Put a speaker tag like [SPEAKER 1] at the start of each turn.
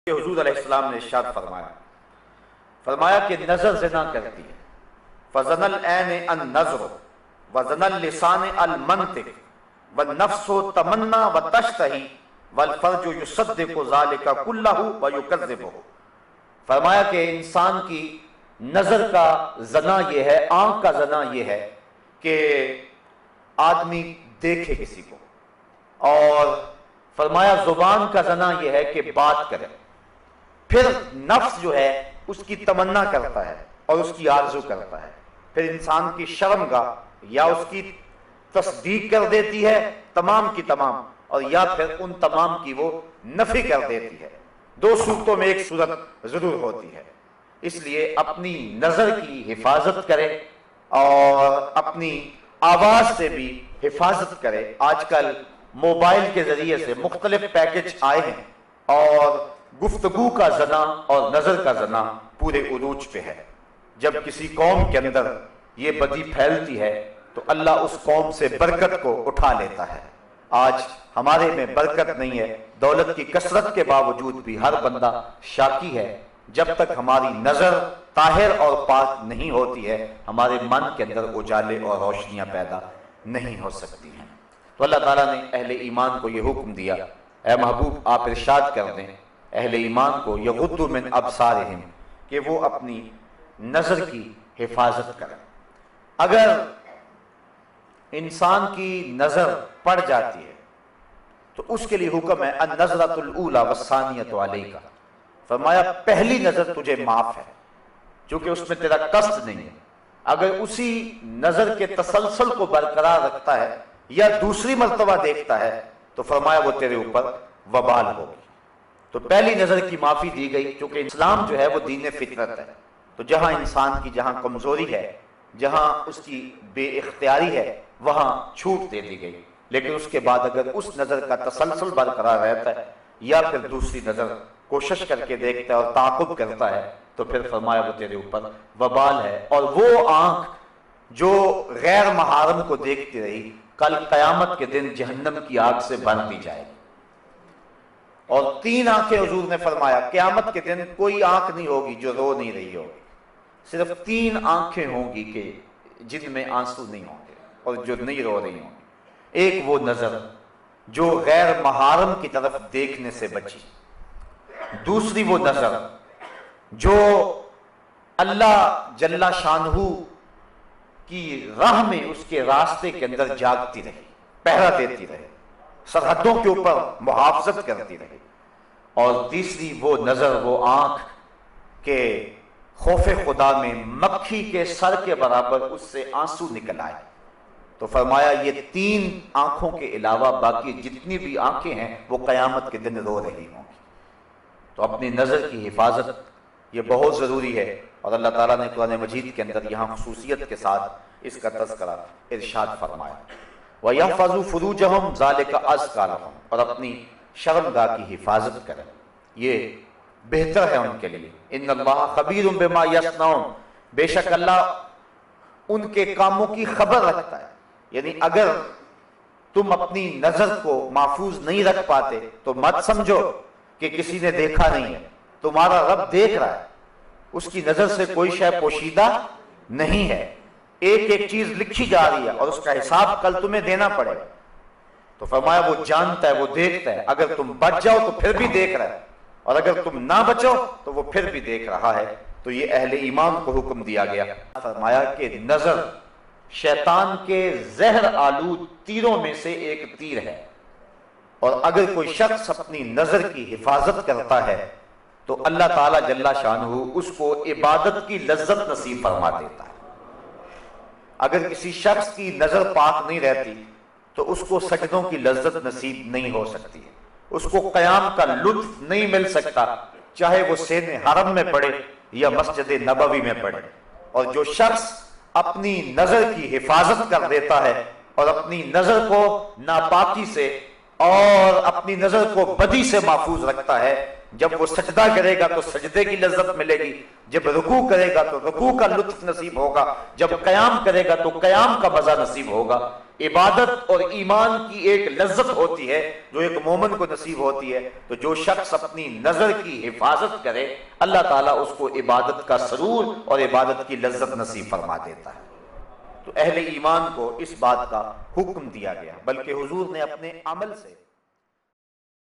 [SPEAKER 1] حضور علیہ السلام نے ارشاد فرمایا کہ نظر زنا کرتی ہے، فزن العین النظر وزن اللسان المنطق والنفس تمنا وتشتہی والفرج یصدق ذلك کلہ ویکذبہ۔ فرمایا کہ انسان کی نظر کا زنا یہ ہے، آنکھ کا زنا یہ ہے کہ آدمی دیکھے کسی کو، اور فرمایا زبان کا زنا یہ ہے کہ بات کرے، پھر نفس جو ہے اس کی تمنا کرتا ہے اور اس کی آرزو کرتا ہے، پھر انسان کی شرمگاہ یا اس کی تصدیق کر دیتی ہے تمام کی تمام، اور یا پھر ان تمام کی وہ نفی کر دیتی ہے۔ دو صورتوں میں ایک صورت ضرور ہوتی ہے، اس لیے اپنی نظر کی حفاظت کرے اور اپنی آواز سے بھی حفاظت کرے۔ آج کل موبائل کے ذریعے سے مختلف پیکج آئے ہیں اور گفتگو کا زنا اور نظر کا زنا پورے عروج پہ ہے۔ جب کسی قوم کے اندر یہ بدی پھیلتی ہے تو اللہ اس قوم سے برکت کو اٹھا لیتا ہے۔ آج ہمارے میں برکت نہیں ہے، دولت کی کثرت کے باوجود بھی ہر بندہ شاکی ہے۔ جب تک ہماری نظر طاہر اور پاک نہیں ہوتی ہے، ہمارے من کے اندر اجالے اور روشنیاں پیدا نہیں ہو سکتی ہیں۔ تو اللہ تعالیٰ نے اہل ایمان کو یہ حکم دیا، اے محبوب آپ ارشاد کر دیں اہل ایمان کو یغضوا من ابصارہم، کہ وہ اپنی نظر کی حفاظت کریں۔ اگر انسان کی نظر پڑ جاتی ہے تو اس کے لیے حکم ہے النظرۃ الاولی والثانیۃ علیک، فرمایا پہلی نظر تجھے معاف ہے چونکہ اس میں تیرا قصد نہیں ہے۔ اگر اسی نظر کے تسلسل کو برقرار رکھتا ہے یا دوسری مرتبہ دیکھتا ہے تو فرمایا وہ تیرے اوپر وبال ہوگی۔ تو پہلی نظر کی معافی دی گئی، کیونکہ اسلام جو ہے وہ دین فطرت ہے، تو جہاں انسان کی جہاں کمزوری ہے، جہاں اس کی بے اختیاری ہے، وہاں چھوٹ دے دی گئی۔ لیکن اس کے بعد اگر اس نظر کا تسلسل برقرار رہتا ہے یا پھر دوسری نظر کوشش کر کے دیکھتا ہے اور تعاقب کرتا ہے تو پھر فرمایا وہ تیرے اوپر وبال ہے۔ اور وہ آنکھ جو غیر محارم کو دیکھتی رہی کل قیامت کے دن جہنم کی آگ سے بھر دی جائے گی۔ اور تین آنکھیں حضور نے فرمایا قیامت کے دن کوئی آنکھ نہیں ہوگی جو رو نہیں رہی ہوگی، صرف تین آنکھیں ہوں گی کہ جن میں آنسو نہیں ہوں گے اور جو نہیں رو رہی ہوں گی۔ ایک وہ نظر جو غیر محارم کی طرف دیکھنے سے بچی، دوسری وہ نظر جو اللہ جل شانہ کی راہ میں اس کے راستے کے اندر جاگتی رہی، پہرا دیتی رہے، سرحدوں کے اوپر محافظت کرتی رہی، اور تیسری وہ نظر وہ آنکھ کہ خوف خدا میں مکھی کے سر کے برابر اس سے آنسو نکل آئے۔ تو فرمایا یہ تین آنکھوں کے علاوہ باقی جتنی بھی آنکھیں ہیں وہ قیامت کے دن رو رہی ہوں گی۔ تو اپنی نظر کی حفاظت یہ بہت ضروری ہے، اور اللہ تعالیٰ نے قرآن مجید کے اندر یہاں خصوصیت کے ساتھ اس کا تذکرہ ارشاد فرمایا، وَيَحْفَظُوا فُرُوجَهُمْ ذَلِكَ أَزْكَىٰ لَهُمْ، اور اپنی شرمگاہ کی حفاظت کریں، یہ بہتر ہے ان کے لیے۔ ان اللہ خبیر بما یصنعون، بے شک اللہ ان کے کاموں کی خبر رکھتا ہے۔ یعنی اگر تم اپنی نظر کو محفوظ نہیں رکھ پاتے تو مت سمجھو کہ کسی نے دیکھا نہیں ہے، تمہارا رب دیکھ رہا ہے، اس کی نظر سے کوئی شے پوشیدہ نہیں ہے، ایک ایک چیز لکھی جا رہی ہے اور اس کا حساب کل تمہیں دینا پڑے گا۔ تو فرمایا وہ جانتا ہے، وہ دیکھتا ہے، اگر تم بچ جاؤ تو پھر بھی دیکھ رہا ہے، اور اگر تم نہ بچو تو وہ پھر بھی دیکھ رہا ہے۔ تو یہ اہل ایمان کو حکم دیا گیا، فرمایا کہ نظر شیطان کے زہر آلود تیروں میں سے ایک تیر ہے، اور اگر کوئی شخص اپنی نظر کی حفاظت کرتا ہے تو اللہ تعالیٰ جل شانہ اس کو عبادت کی لذت نصیب فرما دیتا ہے۔ اگر کسی شخص کی نظر پاک نہیں رہتی تو اس کو سجدوں کی لذت نصیب نہیں ہو سکتی، اس کو قیام کا لطف نہیں مل سکتا، چاہے وہ سین حرم میں پڑھے یا مسجد نبوی میں پڑھے۔ اور جو شخص اپنی نظر کی حفاظت کر دیتا ہے اور اپنی نظر کو ناپاکی سے اور اپنی نظر کو بدی سے محفوظ رکھتا ہے۔ جب وہ سجدہ کرے گا تو سجدے کی لذت ملے گی، جب رکوع کرے گا تو رکوع کا لطف نصیب ہوگا، جب قیام کرے گا تو قیام کا مزہ نصیب ہوگا۔ عبادت اور ایمان کی ایک لذت ہوتی ہے جو ایک مومن کو نصیب ہوتی ہے، تو جو شخص اپنی نظر کی حفاظت کرے اللہ تعالیٰ اس کو عبادت کا سرور اور عبادت کی لذت نصیب فرما دیتا ہے۔ تو اہل ایمان کو اس بات کا حکم دیا گیا، بلکہ حضور نے اپنے عمل سے